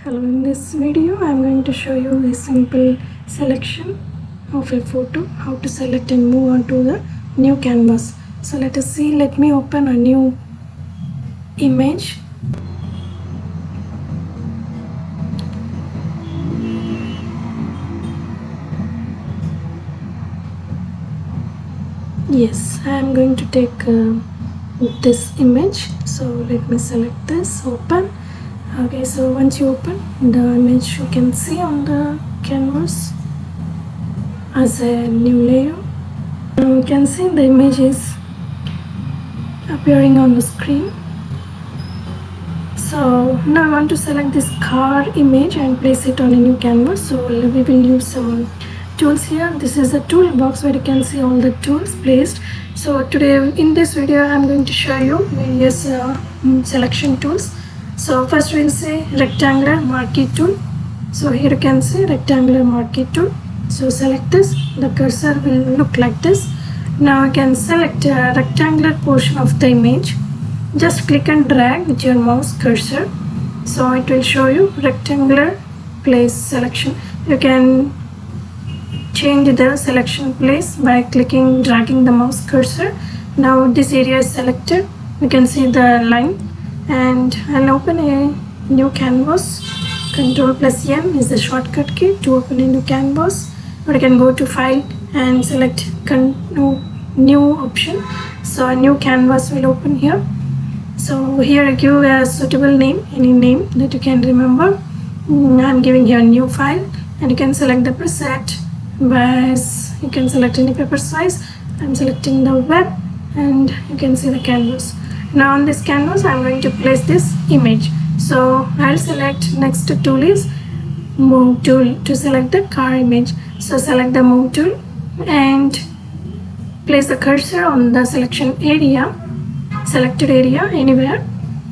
Hello, in this video I'm going to show you a simple selection of a photo, how to select and move on to the new canvas. So let us see. Let me open a new image. Yes, I am going to take this image. So let me select this, open. Okay, so once you open the image, you can see on the canvas as a new layer. You can see the image is appearing on the screen. So now I want to select this car image and place it on a new canvas. So we will use some tools here. This is a toolbox where you can see all the tools placed. So today in this video I'm going to show you various selection tools. So first we'll see rectangular marquee tool. So here you can see rectangular marquee tool. So select this, the cursor will look like this. Now you can select a rectangular portion of the image. Just click and drag with your mouse cursor. So it will show you rectangular place selection. You can change the selection place by dragging the mouse cursor. Now this area is selected. You can see the line. And I'll open a new canvas. Ctrl+N is the shortcut key to open a new canvas. Or you can go to file and select new option. So a new canvas will open here. So here give a suitable name, any name that you can remember. I'm giving here a new file, and you can select the preset. You can select any paper size. I'm selecting the web, and you can see the canvas. Now on this canvas I'm going to place this image. So I'll select next tool is move tool to select the car image. So select the move tool and place the cursor on the selection area, selected area anywhere.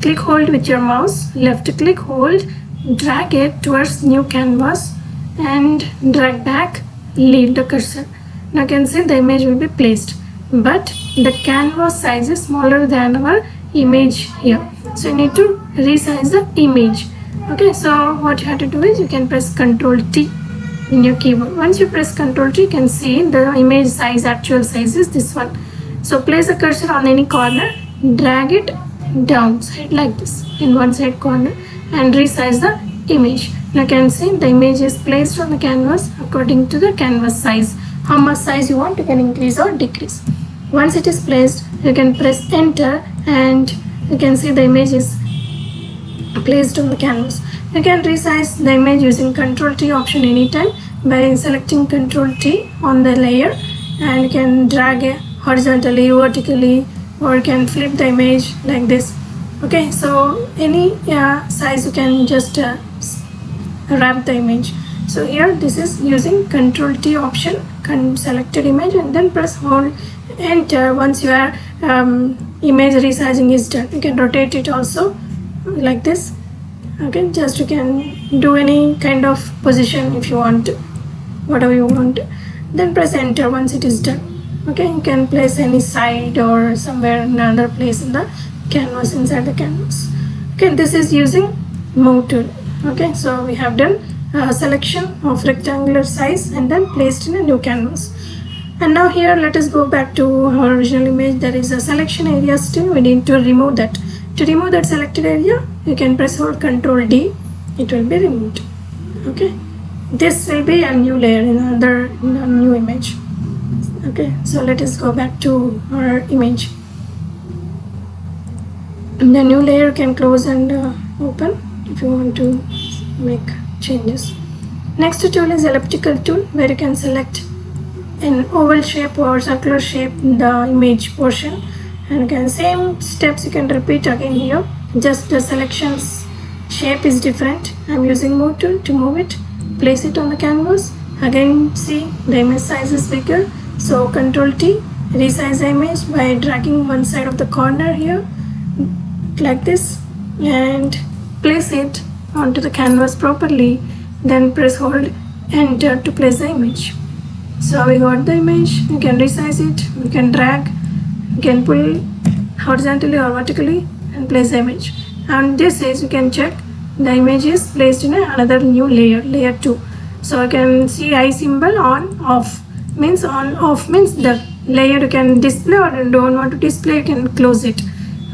Click hold with your mouse, left click hold, drag it towards new canvas and drag back, leave the cursor. Now you can see the image will be placed, but the canvas size is smaller than our image here. So you need to resize the image. Okay, so what you have to do is you can press Ctrl T in your keyboard. Once you press Ctrl T, you can see the image size, actual size is this one. So place the cursor on any corner, drag it downside like this in one side corner and resize the image. Now you can see the image is placed on the canvas according to the canvas size. How much size you want, you can increase or decrease. Once it is placed, you can press enter and you can see the image is placed on the canvas. You can resize the image using Ctrl T option anytime by selecting Ctrl T on the layer, and you can drag it horizontally, vertically, or you can flip the image like this. Okay, so any size you can just wrap the image. So here this is using Ctrl T option, selected image, and then press hold enter. Once your image resizing is done, you can rotate it also like this. Okay, just you can do any kind of position if you want, whatever you want, then press enter once it is done. Okay, you can place any side or somewhere in another place in the canvas, inside the canvas. Okay, this is using move tool. Okay, so we have done selection of rectangular size and then placed in a new canvas. And now here let us go back to our original image. There is a selection area still, we need to remove that. To remove that selected area, you can press hold Ctrl D, it will be removed. Okay, this will be a new layer in a new image. Okay, so let us go back to our image. The new layer can close and open if you want to make changes. Next tool is elliptical tool, where you can select an oval shape or circular shape in the image portion, and again same steps you can repeat again here, just the selections shape is different. I'm using move tool to move it, place it on the canvas. Again see the image size is bigger, so Ctrl T, resize the image by dragging one side of the corner here like this and place it onto the canvas properly, then press hold enter to place the image. So we got the image. You can resize it, you can drag, you can pull horizontally or vertically and place the image. And this is, you can check the image is placed in another new layer, layer 2. So you can see eye symbol on off means the layer you can display, or you don't want to display, you can close it.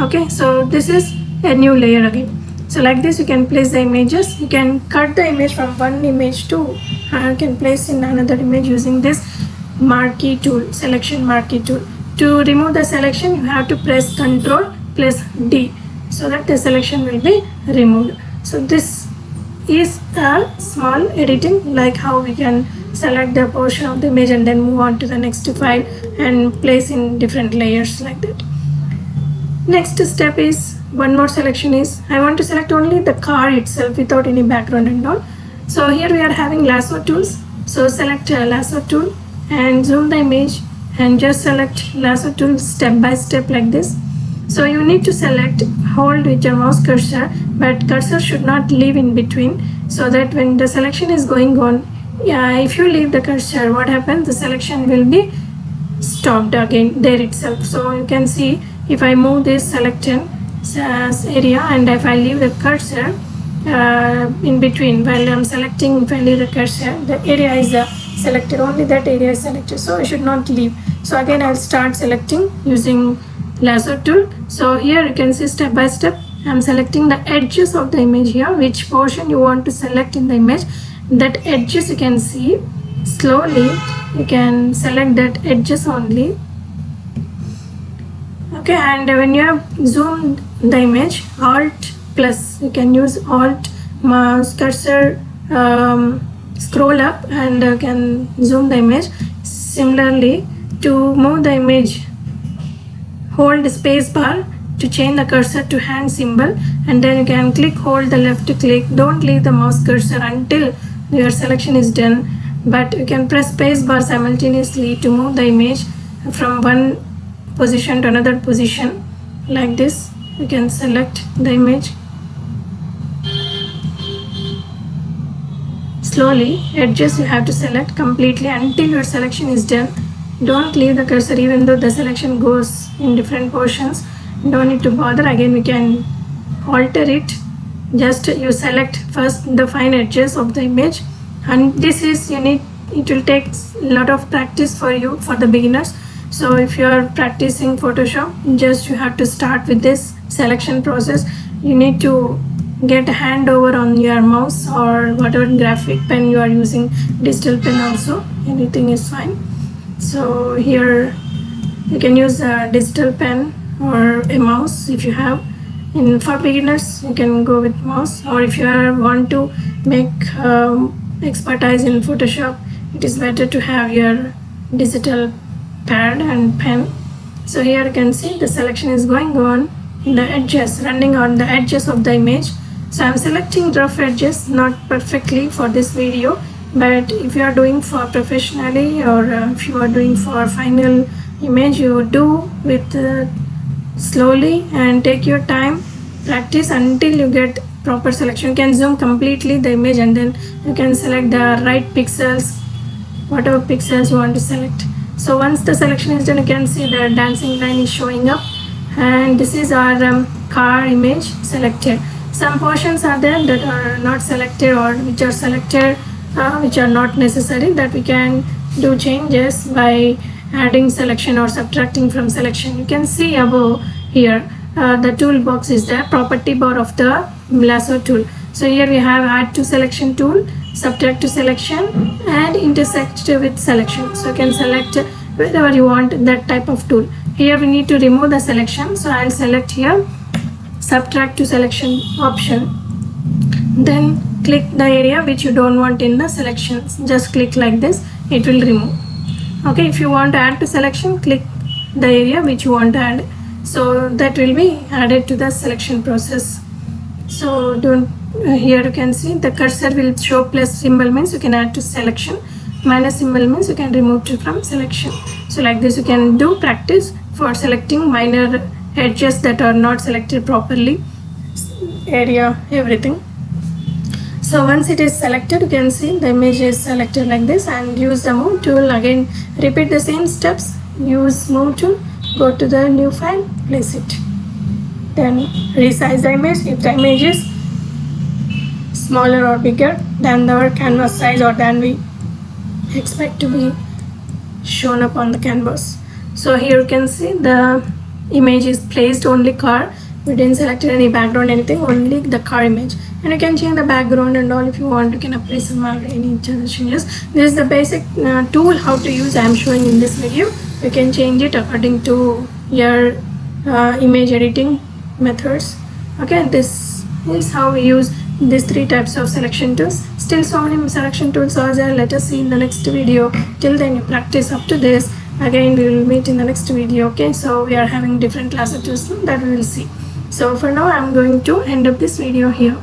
Okay, so this is a new layer again. So like this you can place the images. You can cut the image from one image to you can place in another image using this marquee tool, selection marquee tool. To remove the selection you have to press Ctrl plus D so that the selection will be removed. So this is a small editing, like how we can select the portion of the image and then move on to the next file and place in different layers like that. Next step is one more selection is I want to select only the car itself without any background and all. So here we are having lasso tools. So select lasso tool and zoom the image and just select lasso tool step by step like this. So you need to select, hold with your mouse cursor, but cursor should not leave in between, so that when the selection is going on, if you leave the cursor, what happens, the selection will be stopped again there itself. So you can see if I move this selected area and if I leave the cursor in between while I'm selecting, if I leave the cursor, the area is selected, only that area is selected, so I should not leave. So again I'll start selecting using lasso tool. So here you can see step by step I'm selecting the edges of the image here, which portion you want to select in the image, that edges you can see. Slowly you can select that edges only. Okay, and when you have zoomed the image, Alt plus, you can use Alt, mouse cursor, scroll up and can zoom the image. Similarly, to move the image, hold the space bar to change the cursor to hand symbol, and then you can hold the left click. Don't leave the mouse cursor until your selection is done, but you can press space bar simultaneously to move the image from one position to another position like this. You can select the image slowly. Edges you have to select completely until your selection is done. Don't leave the cursor even though the selection goes in different portions. Don't need to bother. Again we can alter it. Just you select first the fine edges of the image, and this is it will take a lot of practice for you, for the beginners. So if you are practicing Photoshop, just you have to start with this selection process. You need to get a handover on your mouse or whatever graphic pen you are using, digital pen also, anything is fine. So here you can use a digital pen or a mouse if you have. For beginners you can go with mouse, or if you want to make expertise in Photoshop, it is better to have your digital pad and pen. So here you can see the selection is going on in the edges, running on the edges of the image. So I'm selecting rough edges, not perfectly for this video, but if you are doing for professionally, or if you are doing for final image, you do with slowly and take your time, practice until you get proper selection. You can zoom completely the image and then you can select the right pixels, whatever pixels you want to select. So once the selection is done, you can see the dancing line is showing up, and this is our car image selected. Some portions are there that are not selected, or which are selected which are not necessary, that we can do changes by adding selection or subtracting from selection. You can see above here the toolbox is there, property bar of the lasso tool. So here we have add to selection tool, subtract to selection, and intersect with selection. So you can select wherever you want that type of tool. Here we need to remove the selection, so I'll select here subtract to selection option, then click the area which you don't want in the selections. Just click like this, it will remove. Okay, if you want to add to selection, click the area which you want to add, so that will be added to the selection process. So don't here you can see the cursor will show plus symbol, means you can add to selection, minus symbol means you can remove to from selection. So like this you can do practice for selecting minor edges that are not selected properly, area, everything. So once it is selected, you can see the image is selected like this, and use the move tool. Again repeat the same steps, use move tool, go to the new file, place it, then resize the image. If the image is smaller or bigger than our canvas size or than we expect to be shown up on the canvas. So here you can see the image is placed only car. We didn't select any background, anything, only the car image. And you can change the background and all if you want. You can apply some or any other changes. This is the basic tool how to use I am showing in this video. You can change it according to your image editing methods. Okay, this is how we use these 3 types of selection tools. Still so many selection tools are there. Let us see in the next video. Till then you practice up to this. Again we will meet in the next video. Okay, so we are having different classes tools that we will see. So for now I'm going to end up this video here.